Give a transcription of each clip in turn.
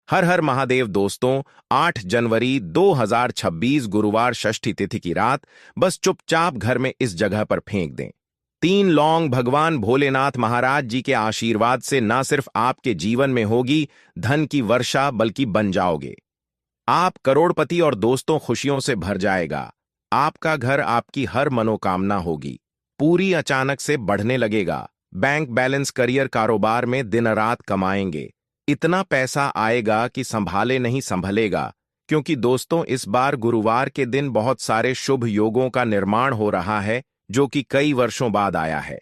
हर हर महादेव दोस्तों। 8 जनवरी 2026 गुरुवार षष्ठी तिथि की रात बस चुपचाप घर में इस जगह पर फेंक दें। 3 लौंग भगवान भोलेनाथ महाराज जी के आशीर्वाद से ना सिर्फ आपके जीवन में होगी धन की वर्षा, बल्कि बन जाओगे आप करोड़पति और दोस्तों खुशियों से भर जाएगा। आपका घर आपकी हर मनोकामना होगी पूरी अचानक से बढ़ने लगेगा। बैंक बैलेंस, करियर, कारोबार में दिन रात कमाएंगे। इतना पैसा आएगा कि संभाले नहीं संभलेगा। क्योंकि दोस्तों, इस बार गुरुवार के दिन बहुत सारे शुभ योगों का निर्माण हो रहा है जो कि कई वर्षों बाद आया है।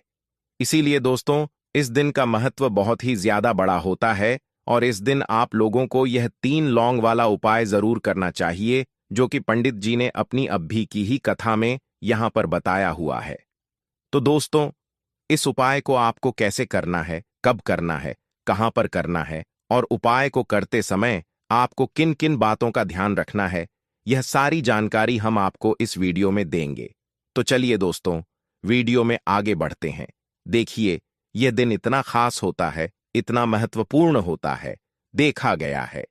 इसीलिए दोस्तों, इस दिन का महत्व बहुत ही ज्यादा बड़ा होता है और इस दिन आप लोगों को यह 3 लौंग वाला उपाय जरूर करना चाहिए जो कि पंडित जी ने अपनी अभी की ही कथा में यहां पर बताया हुआ है। तो दोस्तों, इस उपाय को आपको कैसे करना है, कब करना है, कहां पर करना है और उपाय को करते समय आपको किन किन बातों का ध्यान रखना है, यह सारी जानकारी हम आपको इस वीडियो में देंगे। तो चलिए दोस्तों, वीडियो में आगे बढ़ते हैं। देखिए, यह दिन इतना खास होता है, इतना महत्वपूर्ण होता है। देखा गया है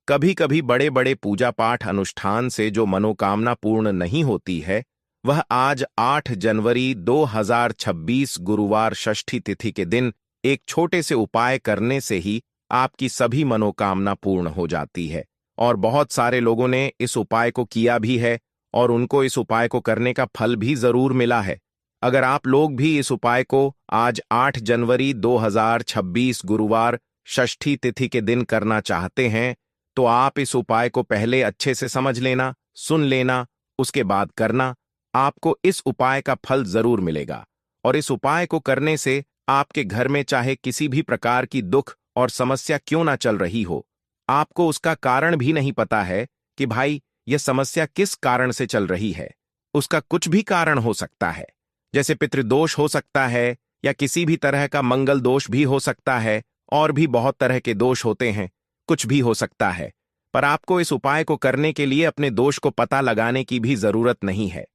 कभी कभी बड़े बड़े पूजा पाठ अनुष्ठान से जो मनोकामना पूर्ण नहीं होती है, वह आज 8 जनवरी 2026 गुरुवार षष्ठी तिथि के दिन एक छोटे से उपाय करने से ही आपकी सभी मनोकामना पूर्ण हो जाती है। और बहुत सारे लोगों ने इस उपाय को किया भी है और उनको इस उपाय को करने का फल भी जरूर मिला है। अगर आप लोग भी इस उपाय को आज 8 जनवरी 2026 गुरुवार षष्ठी तिथि के दिन करना चाहते हैं, तो आप इस उपाय को पहले अच्छे से समझ लेना, सुन लेना, उसके बाद करना। आपको इस उपाय का फल जरूर मिलेगा। और इस उपाय को करने से आपके घर में चाहे किसी भी प्रकार की दुख और समस्या क्यों ना चल रही हो, आपको उसका कारण भी नहीं पता है कि भाई यह समस्या किस कारण से चल रही है। उसका कुछ भी कारण हो सकता है, जैसे पितृदोष हो सकता है या किसी भी तरह का मंगल दोष भी हो सकता है, और भी बहुत तरह के दोष होते हैं, कुछ भी हो सकता है। पर आपको इस उपाय को करने के लिए अपने दोष को पता लगाने की भी जरूरत नहीं है।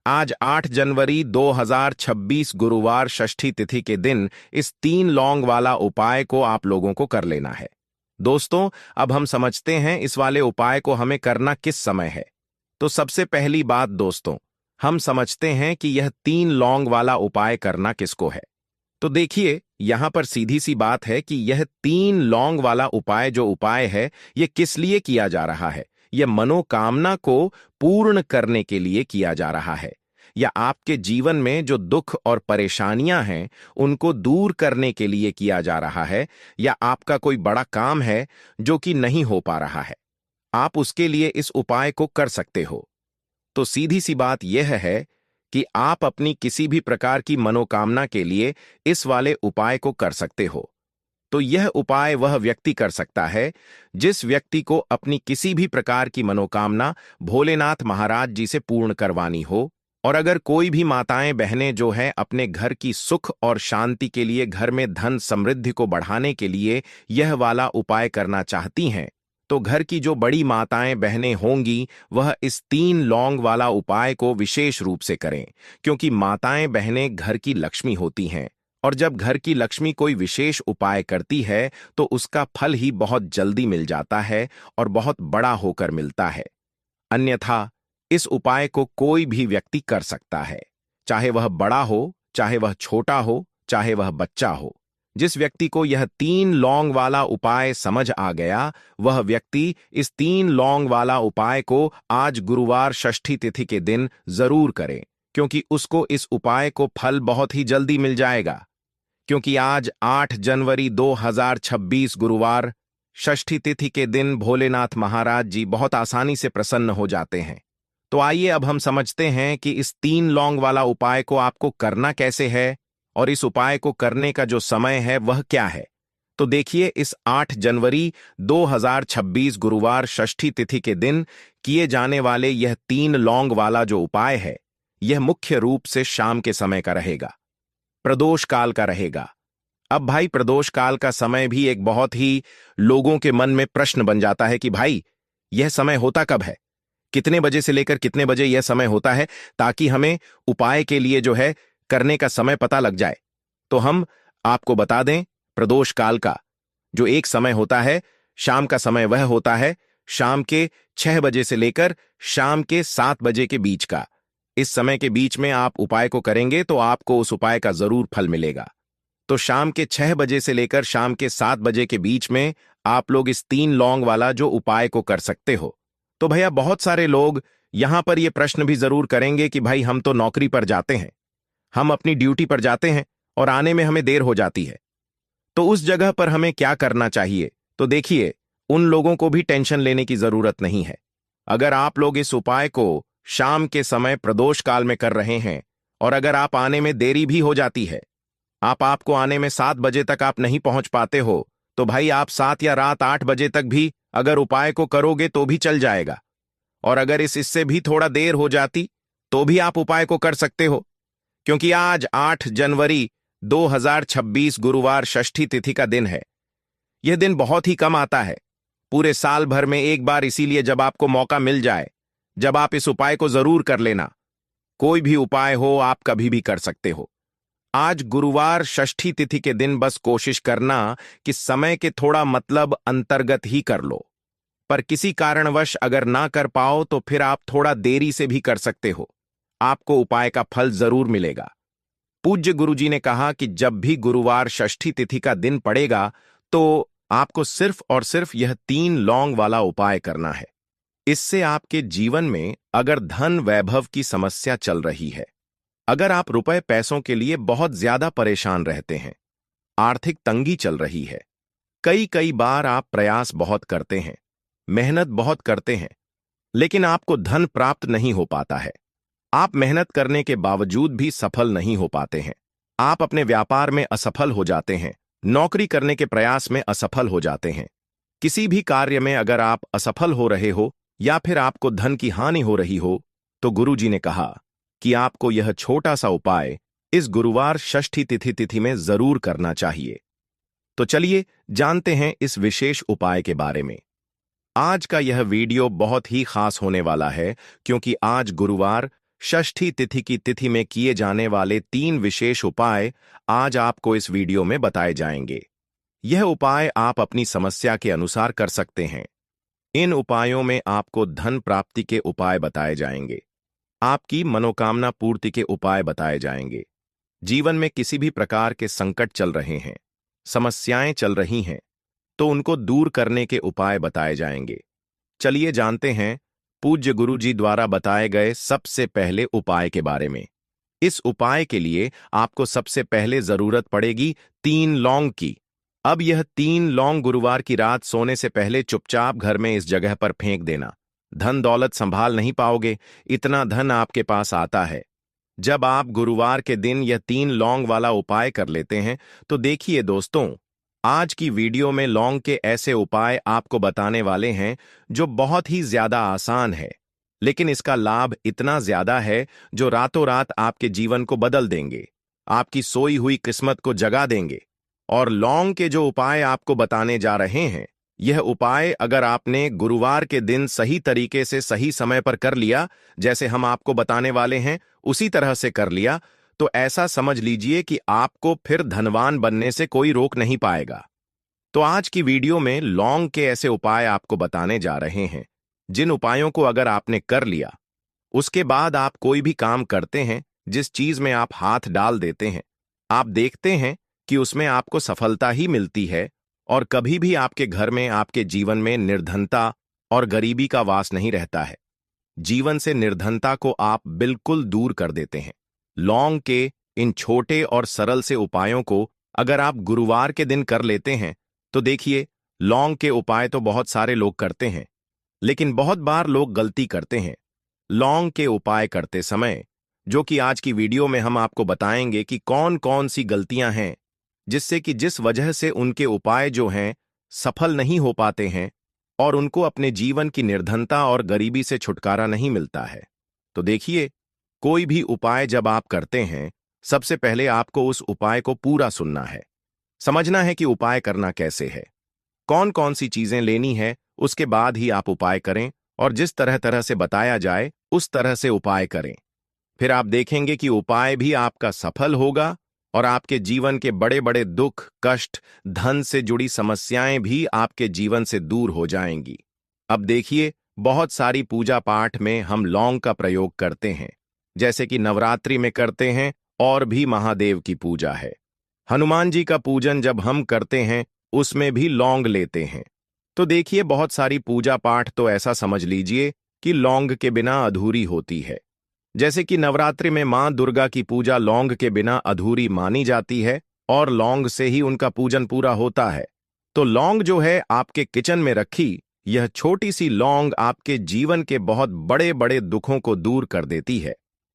आज 8 जनवरी 2026 गुरुवार षष्ठी तिथि के दिन इस 3 लौंग वाला उपाय को आप लोगों को कर लेना है। दोस्तों, अब हम समझते हैं इस वाले उपाय को हमें करना किस समय है। तो सबसे पहली बात दोस्तों, हम समझते हैं कि यह 3 लौंग वाला उपाय करना किसको है। तो देखिए, यहां पर सीधी सी बात है कि यह 3 लौंग वाला उपाय जो उपाय है, यह किस लिए किया जा रहा है। यह मनोकामना को पूर्ण करने के लिए किया जा रहा है, या आपके जीवन में जो दुख और परेशानियां हैं उनको दूर करने के लिए किया जा रहा है, या आपका कोई बड़ा काम है जो कि नहीं हो पा रहा है, आप उसके लिए इस उपाय को कर सकते हो। तो सीधी सी बात यह है कि आप अपनी किसी भी प्रकार की मनोकामना के लिए इस वाले उपाय को कर सकते हो। तो यह उपाय वह व्यक्ति कर सकता है जिस व्यक्ति को अपनी किसी भी प्रकार की मनोकामना भोलेनाथ महाराज जी से पूर्ण करवानी हो। और अगर कोई भी माताएं बहनें जो हैं अपने घर की सुख और शांति के लिए, घर में धन समृद्धि को बढ़ाने के लिए यह वाला उपाय करना चाहती हैं, तो घर की जो बड़ी माताएं बहनें होंगी वह इस 3 लौंग वाला उपाय को विशेष रूप से करें। क्योंकि माताएं बहनें घर की लक्ष्मी होती हैं, और जब घर की लक्ष्मी कोई विशेष उपाय करती है तो उसका फल ही बहुत जल्दी मिल जाता है और बहुत बड़ा होकर मिलता है। अन्यथा इस उपाय को कोई भी व्यक्ति कर सकता है, चाहे वह बड़ा हो, चाहे वह छोटा हो, चाहे वह बच्चा हो। जिस व्यक्ति को यह 3 लौंग वाला उपाय समझ आ गया, वह व्यक्ति इस 3 लौंग वाला उपाय को आज गुरुवार षष्ठी तिथि के दिन जरूर करे, क्योंकि उसको इस उपाय को फल बहुत ही जल्दी मिल जाएगा। क्योंकि आज 8 जनवरी 2026 गुरुवार षष्ठी तिथि के दिन भोलेनाथ महाराज जी बहुत आसानी से प्रसन्न हो जाते हैं। तो आइए अब हम समझते हैं कि इस 3 लौंग वाला उपाय को आपको करना कैसे है और इस उपाय को करने का जो समय है वह क्या है। तो देखिए, इस 8 जनवरी 2026 गुरुवार षष्ठी तिथि के दिन किए जाने वाले यह 3 लौंग वाला जो उपाय है, यह मुख्य रूप से शाम के समय का रहेगा, प्रदोष काल का रहेगा। अब भाई, प्रदोष काल का समय भी एक बहुत ही लोगों के मन में प्रश्न बन जाता है कि भाई यह समय होता कब है, कितने बजे से लेकर कितने बजे यह समय होता है, ताकि हमें उपाय के लिए जो है करने का समय पता लग जाए। तो हम आपको बता दें, प्रदोष काल का जो एक समय होता है शाम का समय वह होता है शाम के 6 बजे से लेकर शाम के 7 बजे के बीच का। इस समय के बीच में आप उपाय को करेंगे तो आपको उस उपाय का जरूर फल मिलेगा। तो शाम के 6 बजे से लेकर शाम के 7 बजे के बीच में आप लोग इस 3 लौंग वाला जो उपाय को कर सकते हो। तो भैया बहुत सारे लोग यहां पर यह प्रश्न भी जरूर करेंगे कि भाई हम तो नौकरी पर जाते हैं, हम अपनी ड्यूटी पर जाते हैं और आने में हमें देर हो जाती है, तो उस जगह पर हमें क्या करना चाहिए। तो देखिए, उन लोगों को भी टेंशन लेने की जरूरत नहीं है। अगर आप लोग इस उपाय को शाम के समय प्रदोष काल में कर रहे हैं और अगर आप आने में देरी भी हो जाती है, आपको आने में 7 बजे तक आप नहीं पहुंच पाते हो, तो भाई आप 7 या रात 8 बजे तक भी अगर उपाय को करोगे तो भी चल जाएगा। और अगर इससे भी थोड़ा देर हो जाती तो भी आप उपाय को कर सकते हो, क्योंकि आज 8 जनवरी 2026 गुरुवार षष्ठी तिथि का दिन है। यह दिन बहुत ही कम आता है, पूरे साल भर में एक बार, इसीलिए जब आपको मौका मिल जाए, जब आप इस उपाय को जरूर कर लेना। कोई भी उपाय हो आप कभी भी कर सकते हो। आज गुरुवार षष्ठी तिथि के दिन बस कोशिश करना कि समय के थोड़ा मतलब अंतर्गत ही कर लो, पर किसी कारणवश अगर ना कर पाओ तो फिर आप थोड़ा देरी से भी कर सकते हो, आपको उपाय का फल जरूर मिलेगा। पूज्य गुरुजी ने कहा कि जब भी गुरुवार षष्ठी तिथि का दिन पड़ेगा तो आपको सिर्फ और सिर्फ यह 3 लौंग वाला उपाय करना है। इससे आपके जीवन में अगर धन वैभव की समस्या चल रही है, अगर आप रुपए पैसों के लिए बहुत ज्यादा परेशान रहते हैं, आर्थिक तंगी चल रही है, कई बार आप प्रयास बहुत करते हैं, मेहनत बहुत करते हैं, लेकिन आपको धन प्राप्त नहीं हो पाता है, आप मेहनत करने के बावजूद भी सफल नहीं हो पाते हैं, आप अपने व्यापार में असफल हो जाते हैं, नौकरी करने के प्रयास में असफल हो जाते हैं, किसी भी कार्य में अगर आप असफल हो रहे हो या फिर आपको धन की हानि हो रही हो, तो गुरुजी ने कहा कि आपको यह छोटा सा उपाय इस गुरुवार षष्ठी तिथि में जरूर करना चाहिए। तो चलिए जानते हैं इस विशेष उपाय के बारे में। आज का यह वीडियो बहुत ही खास होने वाला है, क्योंकि आज गुरुवार षष्ठी तिथि की तिथि में किए जाने वाले 3 विशेष उपाय आज आपको इस वीडियो में बताए जाएंगे। यह उपाय आप अपनी समस्या के अनुसार कर सकते हैं। इन उपायों में आपको धन प्राप्ति के उपाय बताए जाएंगे, आपकी मनोकामना पूर्ति के उपाय बताए जाएंगे। जीवन में किसी भी प्रकार के संकट चल रहे हैं, समस्याएं चल रही हैं, तो उनको दूर करने के उपाय बताए जाएंगे। चलिए जानते हैं पूज्य गुरुजी द्वारा बताए गए सबसे पहले उपाय के बारे में। इस उपाय के लिए आपको सबसे पहले जरूरत पड़ेगी 3 लौंग की। अब यह 3 लौंग गुरुवार की रात सोने से पहले चुपचाप घर में इस जगह पर फेंक देना। धन दौलत संभाल नहीं पाओगे, इतना धन आपके पास आता है। जब आप गुरुवार के दिन यह 3 लौंग वाला उपाय कर लेते हैं, तो देखिए दोस्तों, आज की वीडियो में लौंग के ऐसे उपाय आपको बताने वाले हैं जो बहुत ही ज्यादा आसान है, लेकिन इसका लाभ इतना ज्यादा है जो रातों रात आपके जीवन को बदल देंगे, आपकी सोई हुई किस्मत को जगा देंगे। और लौंग के जो उपाय आपको बताने जा रहे हैं, यह उपाय अगर आपने गुरुवार के दिन सही तरीके से सही समय पर कर लिया, जैसे हम आपको बताने वाले हैं उसी तरह से कर लिया, तो ऐसा समझ लीजिए कि आपको फिर धनवान बनने से कोई रोक नहीं पाएगा। तो आज की वीडियो में लौंग के ऐसे उपाय आपको बताने जा रहे हैं, जिन उपायों को अगर आपने कर लिया, उसके बाद आप कोई भी काम करते हैं, जिस चीज में आप हाथ डाल देते हैं, आप देखते हैं कि उसमें आपको सफलता ही मिलती है और कभी भी आपके घर में, आपके जीवन में निर्धनता और गरीबी का वास नहीं रहता है। जीवन से निर्धनता को आप बिल्कुल दूर कर देते हैं। लौंग के इन छोटे और सरल से उपायों को अगर आप गुरुवार के दिन कर लेते हैं, तो देखिए, लौंग के उपाय तो बहुत सारे लोग करते हैं, लेकिन बहुत बार लोग गलती करते हैं। लौंग के उपाय करते समय, जो कि आज की वीडियो में हम आपको बताएंगे कि कौन कौन सी गलतियां हैं जिससे कि जिस वजह से उनके उपाय जो हैं सफल नहीं हो पाते हैं और उनको अपने जीवन की निर्धनता और गरीबी से छुटकारा नहीं मिलता है। तो देखिए, कोई भी उपाय जब आप करते हैं, सबसे पहले आपको उस उपाय को पूरा सुनना है, समझना है कि उपाय करना कैसे है, कौन कौन सी चीजें लेनी है, उसके बाद ही आप उपाय करें और जिस तरह तरह से बताया जाए उस तरह से उपाय करें। फिर आप देखेंगे कि उपाय भी आपका सफल होगा और आपके जीवन के बड़े बड़े दुख, कष्ट, धन से जुड़ी समस्याएं भी आपके जीवन से दूर हो जाएंगी। अब देखिए, बहुत सारी पूजा पाठ में हम लौंग का प्रयोग करते हैं, जैसे कि नवरात्रि में करते हैं, और भी महादेव की पूजा है। हनुमान जी का पूजन जब हम करते हैं, उसमें भी लौंग लेते हैं। तो देखिए, बहुत सारी पूजा पाठ तो ऐसा समझ लीजिए कि लौंग के बिना अधूरी होती है। जैसे कि नवरात्रि में मां दुर्गा की पूजा लौंग के बिना अधूरी मानी जाती है, और लौंग से ही उनका पूजन पूरा होता है। तो लौंग जो है आपके किचन में रखी, यह छोटी सी लौंग आपके जीवन के बहुत बड़े बड़े दुखों को दूर कर देती है।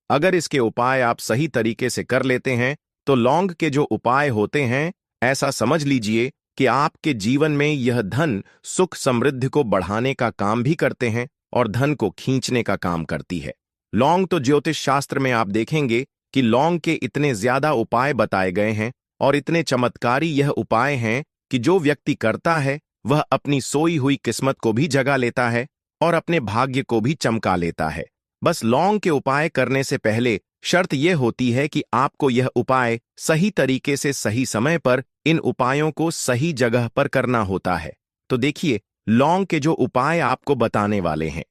अगर इसके उपाय आप सही तरीके से कर लेते हैं, तो लौंग के जो उपाय होते हैं, ऐसा समझ लीजिए कि आपके जीवन में यह धन, सुख, समृद्धि को बढ़ाने का काम भी करते हैं और धन को खींचने का काम करती है। लौंग तो ज्योतिष शास्त्र में आप देखेंगे कि लौंग के इतने ज्यादा उपाय बताए गए हैं और इतने चमत्कारी यह उपाय हैं कि जो व्यक्ति करता है वह अपनी सोई हुई किस्मत को भी जगा लेता है और अपने भाग्य को भी चमका लेता है। बस लौंग के उपाय करने से पहले शर्त यह होती है कि आपको यह उपाय सही तरीके से सही समय पर इन उपायों को सही जगह पर करना होता है। तो देखिए, लौंग के जो उपाय आपको बताने वाले हैं।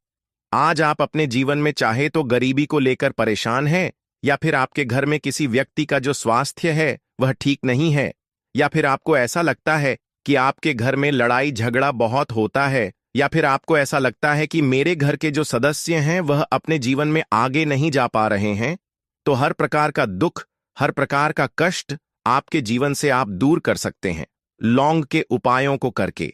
आज आप अपने जीवन में चाहे तो गरीबी को लेकर परेशान हैं, या फिर आपके घर में किसी व्यक्ति का जो स्वास्थ्य है वह ठीक नहीं है, या फिर आपको ऐसा लगता है कि आपके घर में लड़ाई झगड़ा बहुत होता है, या फिर आपको ऐसा लगता है कि मेरे घर के जो सदस्य हैं वह अपने जीवन में आगे नहीं जा पा रहे हैं। तो हर प्रकार का दुख, हर प्रकार का कष्ट आपके जीवन से आप दूर कर सकते हैं लौंग के उपायों को करके।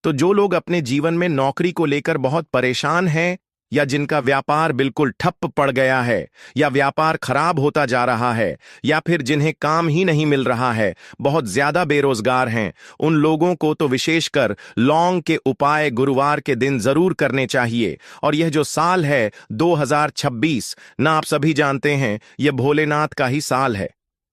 तो जो लोग अपने जीवन में नौकरी को लेकर बहुत परेशान हैं, या जिनका व्यापार बिल्कुल ठप पड़ गया है, या व्यापार खराब होता जा रहा है, या फिर जिन्हें काम ही नहीं मिल रहा है, बहुत ज्यादा बेरोजगार हैं, उन लोगों को तो विशेषकर लौंग के उपाय गुरुवार के दिन जरूर करने चाहिए। और यह जो साल है 2026, ना आप सभी जानते हैं यह भोलेनाथ का ही साल है।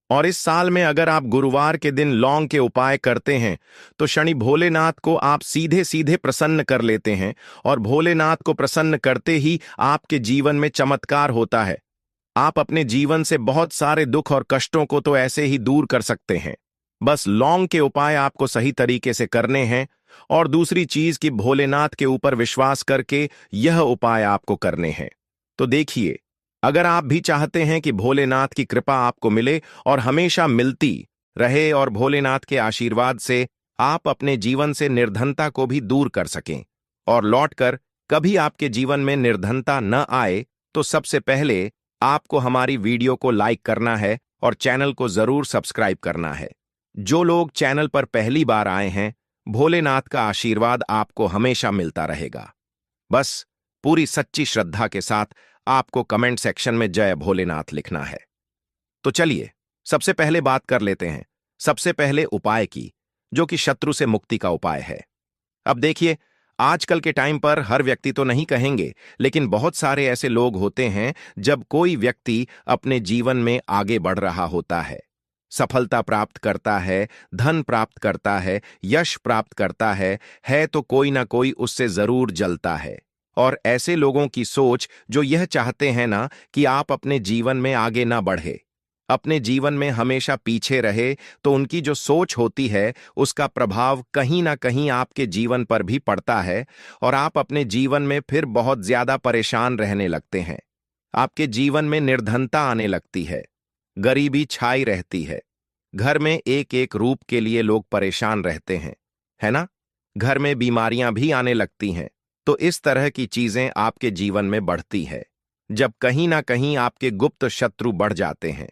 और इस साल में अगर आप गुरुवार के दिन लौंग के उपाय करते हैं, तो शनि भोलेनाथ को आप सीधे सीधे प्रसन्न कर लेते हैं, और भोलेनाथ को प्रसन्न करते ही आपके जीवन में चमत्कार होता है। आप अपने जीवन से बहुत सारे दुख और कष्टों को तो ऐसे ही दूर कर सकते हैं। बस लौंग के उपाय आपको सही तरीके से करने हैं, और दूसरी चीज कि भोलेनाथ के ऊपर विश्वास करके यह उपाय आपको करने हैं। तो देखिए, अगर आप भी चाहते हैं कि भोलेनाथ की कृपा आपको मिले और हमेशा मिलती रहे, और भोलेनाथ के आशीर्वाद से आप अपने जीवन से निर्धनता को भी दूर कर सकें और लौटकर कभी आपके जीवन में निर्धनता न आए, तो सबसे पहले आपको हमारी वीडियो को लाइक करना है और चैनल को जरूर सब्सक्राइब करना है। जो लोग चैनल पर पहली बार आए हैं, भोलेनाथ का आशीर्वाद आपको हमेशा मिलता रहेगा। बस पूरी सच्ची श्रद्धा के साथ आपको कमेंट सेक्शन में जय भोलेनाथ लिखना है। तो चलिए, सबसे पहले बात कर लेते हैं सबसे पहले उपाय की, जो कि शत्रु से मुक्ति का उपाय है। अब देखिए, आजकल के टाइम पर हर व्यक्ति तो नहीं कहेंगे, लेकिन बहुत सारे ऐसे लोग होते हैं, जब कोई व्यक्ति अपने जीवन में आगे बढ़ रहा होता है, सफलता प्राप्त करता है, धन प्राप्त करता है, यश प्राप्त करता है तो कोई ना कोई उससे जरूर जलता है। और ऐसे लोगों की सोच जो यह चाहते हैं ना कि आप अपने जीवन में आगे ना बढ़े, अपने जीवन में हमेशा पीछे रहे, तो उनकी जो सोच होती है उसका प्रभाव कहीं ना कहीं आपके जीवन पर भी पड़ता है, और आप अपने जीवन में फिर बहुत ज्यादा परेशान रहने लगते हैं। आपके जीवन में निर्धनता आने लगती है, गरीबी छाई रहती है, घर में एक एक रूप के लिए लोग परेशान रहते हैं, है ना? घर में बीमारियां भी आने लगती हैं। तो इस तरह की चीजें आपके जीवन में बढ़ती है, जब कहीं ना कहीं आपके गुप्त शत्रु बढ़ जाते हैं।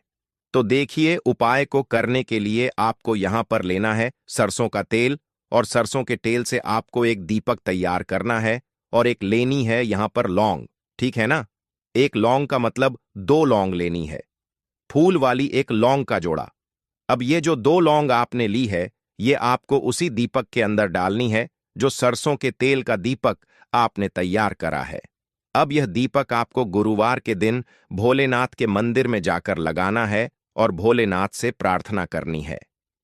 तो देखिए, उपाय को करने के लिए आपको यहां पर लेना है सरसों का तेल, और सरसों के तेल से आपको एक दीपक तैयार करना है, और एक लेनी है यहां पर लौंग, ठीक है ना? एक लौंग का मतलब 2 लौंग लेनी है, फूल वाली एक लौंग का जोड़ा। अब ये जो 2 लौंग आपने ली है, ये आपको उसी दीपक के अंदर डालनी है जो सरसों के तेल का दीपक आपने तैयार करा है। अब यह दीपक आपको गुरुवार के दिन भोलेनाथ के मंदिर में जाकर लगाना है और भोलेनाथ से प्रार्थना करनी है।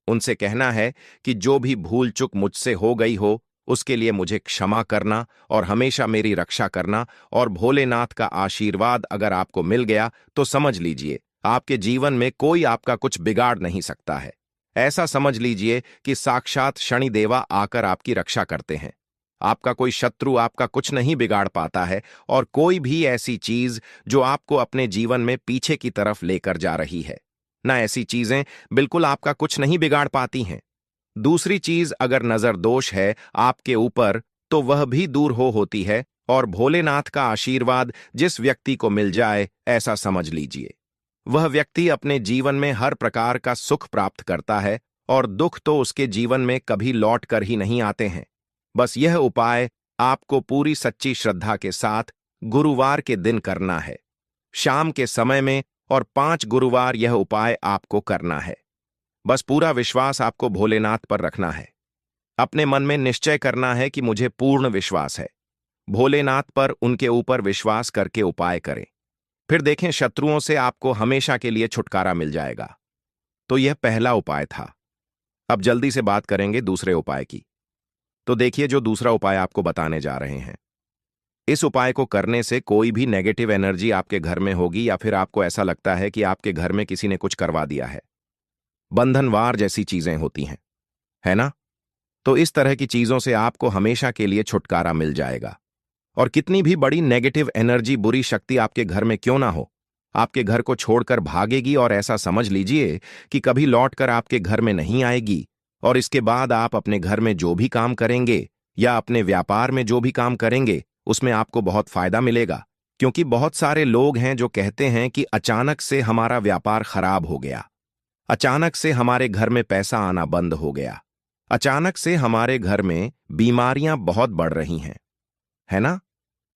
उनसे कहना है कि जो भी भूल चूक मुझसे हो गई हो, उसके लिए मुझे क्षमा करना और हमेशा मेरी रक्षा करना। और भोलेनाथ का आशीर्वाद अगर आपको मिल गया तो समझ लीजिए आपके जीवन में कोई आपका कुछ बिगाड़ नहीं सकता है। ऐसा समझ लीजिए कि साक्षात शनिदेवा आकर आपकी रक्षा करते हैं। आपका कोई शत्रु आपका कुछ नहीं बिगाड़ पाता है, और कोई भी ऐसी चीज जो आपको अपने जीवन में पीछे की तरफ लेकर जा रही है, ना ऐसी चीजें बिल्कुल आपका कुछ नहीं बिगाड़ पाती हैं। दूसरी चीज, अगर नजर दोष है आपके ऊपर तो वह भी दूर होती है, और भोलेनाथ का आशीर्वाद जिस व्यक्ति को मिल जाए, ऐसा समझ लीजिए वह व्यक्ति अपने जीवन में हर प्रकार का सुख प्राप्त करता है, और दुख तो उसके जीवन में कभी लौट कर ही नहीं आते हैं। बस यह उपाय आपको पूरी सच्ची श्रद्धा के साथ गुरुवार के दिन करना है, शाम के समय में, और 5 गुरुवार यह उपाय आपको करना है। बस पूरा विश्वास आपको भोलेनाथ पर रखना है। अपने मन में निश्चय करना है कि मुझे पूर्ण विश्वास है। भोलेनाथ पर, उनके ऊपर विश्वास करके उपाय करें। फिर देखें, शत्रुओं से आपको हमेशा के लिए छुटकारा मिल जाएगा। तो यह पहला उपाय था। अब जल्दी से बात करेंगे दूसरे उपाय की। तो देखिए, जो दूसरा उपाय आपको बताने जा रहे हैं, इस उपाय को करने से कोई भी नेगेटिव एनर्जी आपके घर में होगी, या फिर आपको ऐसा लगता है कि आपके घर में किसी ने कुछ करवा दिया है, बंधनवार जैसी चीजें होती हैं, है ना? तो इस तरह की चीजों से आपको हमेशा के लिए छुटकारा मिल जाएगा। और कितनी भी बड़ी नेगेटिव एनर्जी, बुरी शक्ति आपके घर में क्यों ना हो, आपके घर को छोड़कर भागेगी, और ऐसा समझ लीजिए कि कभी लौटकर आपके घर में नहीं आएगी। और इसके बाद आप अपने घर में जो भी काम करेंगे या अपने व्यापार में जो भी काम करेंगे, उसमें आपको बहुत फायदा मिलेगा। क्योंकि बहुत सारे लोग हैं जो कहते हैं कि अचानक से हमारा व्यापार खराब हो गया, अचानक से हमारे घर में पैसा आना बंद हो गया, अचानक से हमारे घर में बीमारियां बहुत बढ़ रही हैं, है ना?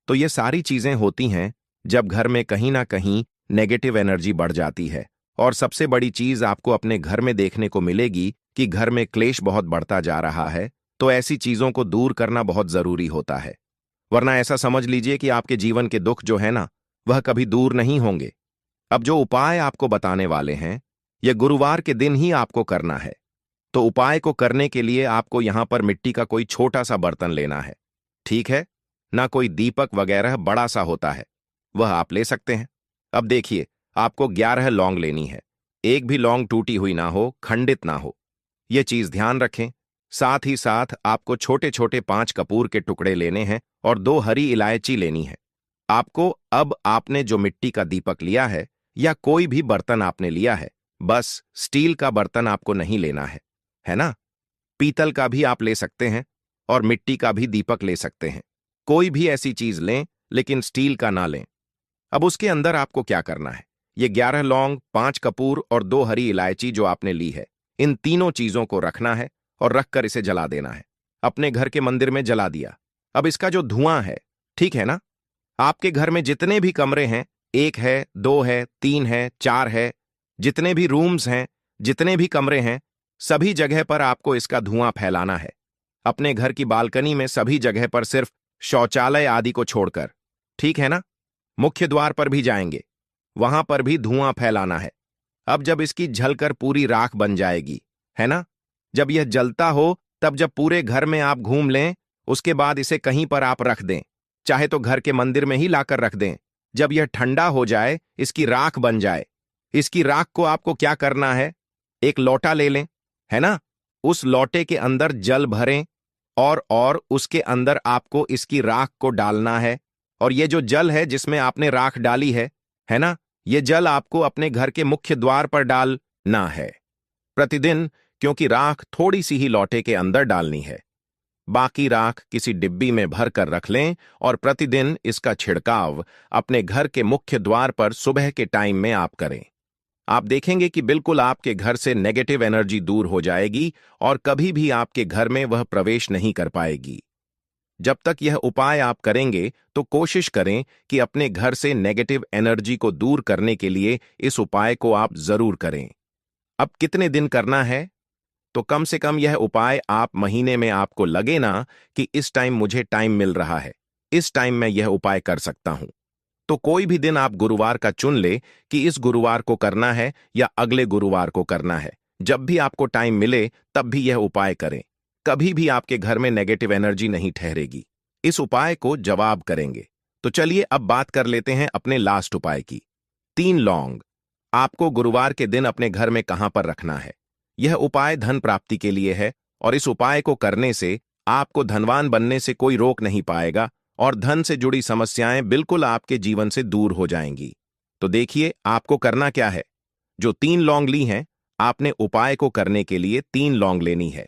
तो ये सारी चीजें होती हैं जब घर में कहीं ना कहीं नेगेटिव एनर्जी बढ़ जाती है। और सबसे बड़ी चीज आपको अपने घर में देखने को मिलेगी कि घर में क्लेश बहुत बढ़ता जा रहा है। तो ऐसी चीजों को दूर करना बहुत जरूरी होता है, वरना ऐसा समझ लीजिए कि आपके जीवन के दुख जो है ना, वह कभी दूर नहीं होंगे। अब जो उपाय आपको बताने वाले हैं, यह गुरुवार के दिन ही आपको करना है। तो उपाय को करने के लिए आपको यहां पर मिट्टी का कोई छोटा सा बर्तन लेना है, ठीक है? ना कोई दीपक वगैरह बड़ा सा होता है, वह आप ले सकते हैं। अब देखिए, आपको 11 लौंग लेनी है। एक भी लौंग टूटी हुई ना हो, खंडित ना हो, यह चीज ध्यान रखें। साथ ही साथ आपको छोटे छोटे 5 कपूर के टुकड़े लेने हैं, और 2 हरी इलायची लेनी है। आपको, अब आपने जो मिट्टी का दीपक लिया है या कोई भी बर्तन आपने लिया है, बस स्टील का बर्तन आपको नहीं लेना है ना? पीतल का भी आप ले सकते हैं, और मिट्टी का भी दीपक ले सकते हैं। कोई भी ऐसी चीज लें, लेकिन स्टील का ना लें। अब उसके अंदर आपको क्या करना है, ये 11 लौंग, 5 कपूर और 2 हरी इलायची जो आपने ली है, इन तीनों चीजों को रखना है, और रखकर इसे जला देना है। अपने घर के मंदिर में जला दिया। अब इसका जो धुआं है, ठीक है ना, आपके घर में जितने भी कमरे हैं, 1 है, 2 है, 3 है, 4 है, जितने भी रूम्स हैं, जितने भी कमरे हैं, सभी जगह पर आपको इसका धुआं फैलाना है। अपने घर की बालकनी में सभी जगह पर, सिर्फ शौचालय आदि को छोड़कर, ठीक है ना? मुख्य द्वार पर भी जाएंगे, वहां पर भी धुआं फैलाना है। अब जब इसकी झलकर पूरी राख बन जाएगी, है ना, जब यह जलता हो, तब जब पूरे घर में आप घूम लें, उसके बाद इसे कहीं पर आप रख दें, चाहे तो घर के मंदिर में ही लाकर रख दें। जब यह ठंडा हो जाए, इसकी राख बन जाए, इसकी राख को आपको क्या करना है, एक लोटा ले लें, है ना, उस लोटे के अंदर जल भरें, और उसके अंदर आपको इसकी राख को डालना है। और ये जो जल है जिसमें आपने राख डाली है ना, ये जल आपको अपने घर के मुख्य द्वार पर डालना है प्रतिदिन, क्योंकि राख थोड़ी सी ही लोटे के अंदर डालनी है। बाकी राख किसी डिब्बी में भर कर रख लें, और प्रतिदिन इसका छिड़काव अपने घर के मुख्य द्वार पर सुबह के टाइम में आप करें। आप देखेंगे कि बिल्कुल आपके घर से नेगेटिव एनर्जी दूर हो जाएगी, और कभी भी आपके घर में वह प्रवेश नहीं कर पाएगी। जब तक यह उपाय आप करेंगे, तो कोशिश करें कि अपने घर से नेगेटिव एनर्जी को दूर करने के लिए इस उपाय को आप जरूर करें। अब कितने दिन करना है? तो कम से कम यह उपाय आप महीने में, आपको लगे ना कि इस टाइम मुझे टाइम मिल रहा है, इस टाइम मैं यह उपाय कर सकता हूं, तो कोई भी दिन आप गुरुवार का चुन ले कि इस गुरुवार को करना है या अगले गुरुवार को करना है। जब भी आपको टाइम मिले, तब भी यह उपाय करें। कभी भी आपके घर में नेगेटिव एनर्जी नहीं ठहरेगी। इस उपाय को जवाब करेंगे। तो चलिए अब बात कर लेते हैं अपने लास्ट उपाय की। 3 लौंग। आपको गुरुवार के दिन अपने घर में कहां पर रखना है। यह उपाय धन प्राप्ति के लिए है और इस उपाय को करने से आपको धनवान बनने से कोई रोक नहीं पाएगा और धन से जुड़ी समस्याएं बिल्कुल आपके जीवन से दूर हो जाएंगी। तो देखिए आपको करना क्या है। जो 3 लौंग ली हैं, आपने उपाय को करने के लिए 3 लौंग लेनी है।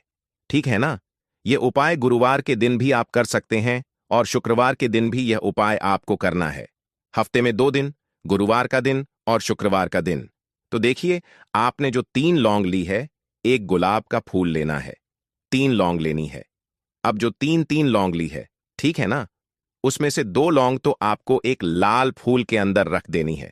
ठीक है ना? यह उपाय गुरुवार के दिन भी आप कर सकते हैं और शुक्रवार के दिन भी यह उपाय आपको करना है। हफ्ते में 2 दिन, गुरुवार का दिन और शुक्रवार का दिन। तो देखिए आपने जो 3 लौंग ली है, एक गुलाब का फूल लेना है, 3 लौंग लेनी है। अब जो 3 लौंग ली है, ठीक है ना, उसमें से 2 लौंग तो आपको एक लाल फूल के अंदर रख देनी है।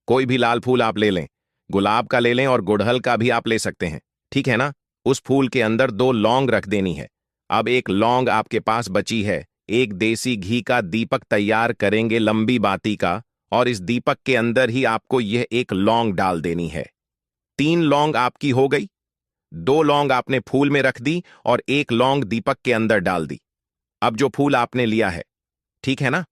कोई भी लाल फूल आप ले लें, गुलाब का ले लें और गुड़हल का भी आप ले सकते हैं, ठीक है ना। उस फूल के अंदर 2 लौंग रख देनी है। अब एक लौंग आपके पास बची है, एक देसी घी का दीपक तैयार करेंगे लंबी बाती का, और इस दीपक के अंदर ही आपको यह एक लौंग डाल देनी है। 3 लौंग आपकी हो गई, 2 लौंग आपने फूल में रख दी और एक लौंग दीपक के अंदर डाल दी। अब जो फूल आपने लिया है, ठीक है ना,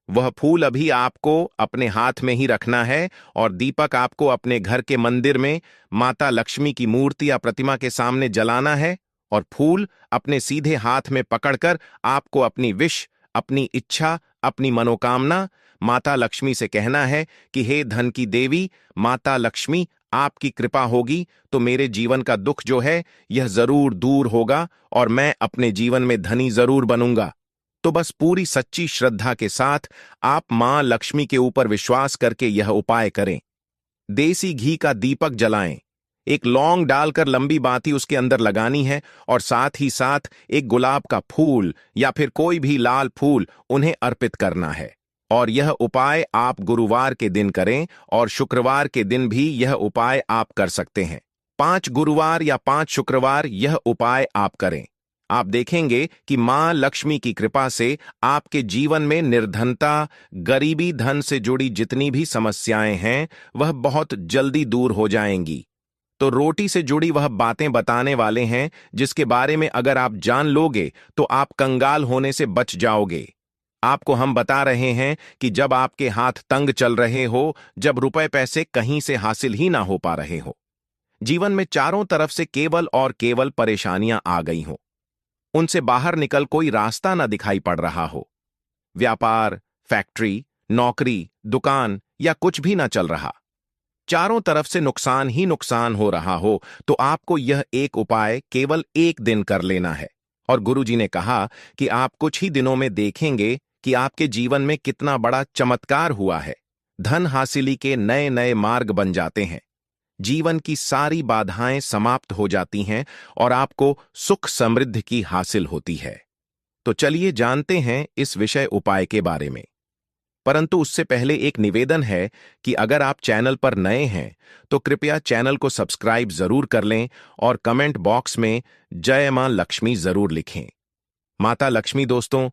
वह फूल अभी आपको अपने हाथ में ही रखना है और दीपक आपको अपने घर के मंदिर में माता लक्ष्मी की मूर्ति या प्रतिमा के सामने जलाना है और फूल अपने सीधे हाथ में पकड़कर आपको अपनी विश, अपनी इच्छा, अपनी मनोकामना माता लक्ष्मी से कहना है कि हे धन की देवी माता लक्ष्मी, आपकी कृपा होगी तो मेरे जीवन का दुख जो है यह जरूर दूर होगा और मैं अपने जीवन में धनी जरूर बनूंगा। तो बस पूरी सच्ची श्रद्धा के साथ आप मां लक्ष्मी के ऊपर विश्वास करके यह उपाय करें। देसी घी का दीपक जलाएं, एक लौंग डालकर लंबी बाती उसके अंदर लगानी है और साथ ही साथ एक गुलाब का फूल या फिर कोई भी लाल फूल उन्हें अर्पित करना है। और यह उपाय आप गुरुवार के दिन करें और शुक्रवार के दिन भी यह उपाय आप कर सकते हैं। 5 गुरुवार या 5 शुक्रवार यह उपाय आप करें। आप देखेंगे कि मां लक्ष्मी की कृपा से आपके जीवन में निर्धनता, गरीबी, धन से जुड़ी जितनी भी समस्याएं हैं वह बहुत जल्दी दूर हो जाएंगी। तो रोटी से जुड़ी वह बातें बताने वाले हैं जिसके बारे में अगर आप जान लोगे तो आप कंगाल होने से बच जाओगे। आपको हम बता रहे हैं कि जब आपके हाथ तंग चल रहे हो, जब रुपए पैसे कहीं से हासिल ही ना हो पा रहे हो, जीवन में चारों तरफ से केवल और केवल परेशानियां आ गई हो, उनसे बाहर निकल कोई रास्ता ना दिखाई पड़ रहा हो, व्यापार, फैक्ट्री, नौकरी, दुकान या कुछ भी ना चल रहा, चारों तरफ से नुकसान ही नुकसान हो रहा हो, तो आपको यह एक उपाय केवल एक दिन कर लेना है। और गुरुजी ने कहा कि आप कुछ ही दिनों में देखेंगे कि आपके जीवन में कितना बड़ा चमत्कार हुआ है। धन हासिली के नए नए मार्ग बन जाते हैं, जीवन की सारी बाधाएं समाप्त हो जाती हैं और आपको सुख समृद्धि की हासिल होती है। तो चलिए जानते हैं इस विषय उपाय के बारे में। परंतु उससे पहले एक निवेदन है कि अगर आप चैनल पर नए हैं तो कृपया चैनल को सब्सक्राइब जरूर कर लें और कमेंट बॉक्स में जय मां लक्ष्मी जरूर लिखें। माता लक्ष्मी दोस्तों,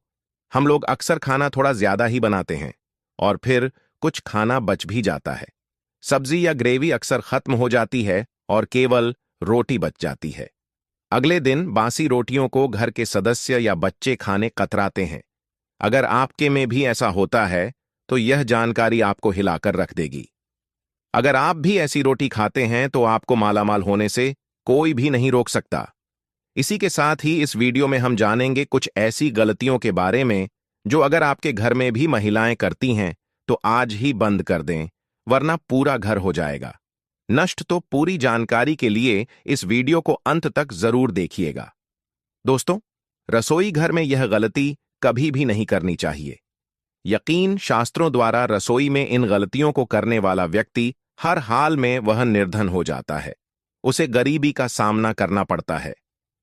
हम लोग अक्सर खाना थोड़ा ज्यादा ही बनाते हैं और फिर कुछ खाना बच भी जाता है। सब्जी या ग्रेवी अक्सर खत्म हो जाती है और केवल रोटी बच जाती है। अगले दिन बासी रोटियों को घर के सदस्य या बच्चे खाने कतराते हैं। अगर आपके में भी ऐसा होता है तो यह जानकारी आपको हिलाकर रख देगी। अगर आप भी ऐसी रोटी खाते हैं तो आपको मालामाल होने से कोई भी नहीं रोक सकता। इसी के साथ ही इस वीडियो में हम जानेंगे कुछ ऐसी गलतियों के बारे में जो अगर आपके घर में भी महिलाएं करती हैं तो आज ही बंद कर दें, वरना पूरा घर हो जाएगा नष्ट। तो पूरी जानकारी के लिए इस वीडियो को अंत तक जरूर देखिएगा। दोस्तों, रसोई घर में यह गलती कभी भी नहीं करनी चाहिए। यकीन शास्त्रों द्वारा रसोई में इन गलतियों को करने वाला व्यक्ति हर हाल में वह निर्धन हो जाता है, उसे गरीबी का सामना करना पड़ता है,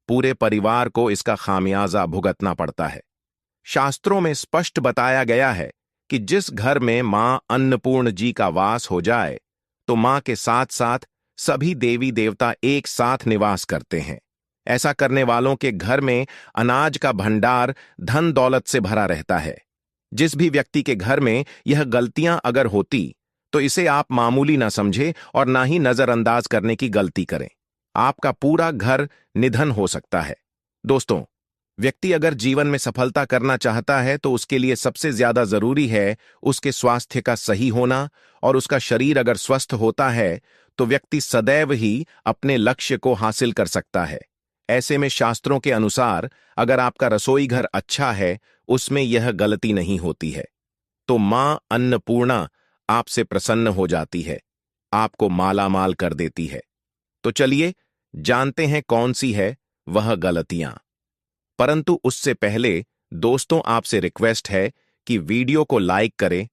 पूरे परिवार को इसका खामियाजा भुगतना पड़ता है। शास्त्रों में स्पष्ट बताया गया है कि जिस घर में मां अन्नपूर्ण जी का वास हो जाए तो मां के साथ साथ सभी देवी देवता एक साथ निवास करते हैं। ऐसा करने वालों के घर में अनाज का भंडार धन दौलत से भरा रहता है। जिस भी व्यक्ति के घर में यह गलतियां अगर होती तो इसे आप मामूली ना समझे और ना ही नजरअंदाज करने की गलती करें। आपका पूरा घर निधन हो सकता है। दोस्तों, व्यक्ति अगर जीवन में सफलता करना चाहता है तो उसके लिए सबसे ज्यादा जरूरी है उसके स्वास्थ्य का सही होना, और उसका शरीर अगर स्वस्थ होता है तो व्यक्ति सदैव ही अपने लक्ष्य को हासिल कर सकता है। ऐसे में शास्त्रों के अनुसार अगर आपका रसोई घर अच्छा है, उसमें यह गलती नहीं होती है, तो मां अन्नपूर्णा आपसे प्रसन्न हो जाती है, आपको मालामाल कर देती है। तो चलिए जानते हैं कौन सी है वह गलतियां। परंतु उससे पहले दोस्तों आपसे रिक्वेस्ट है कि वीडियो को लाइक करें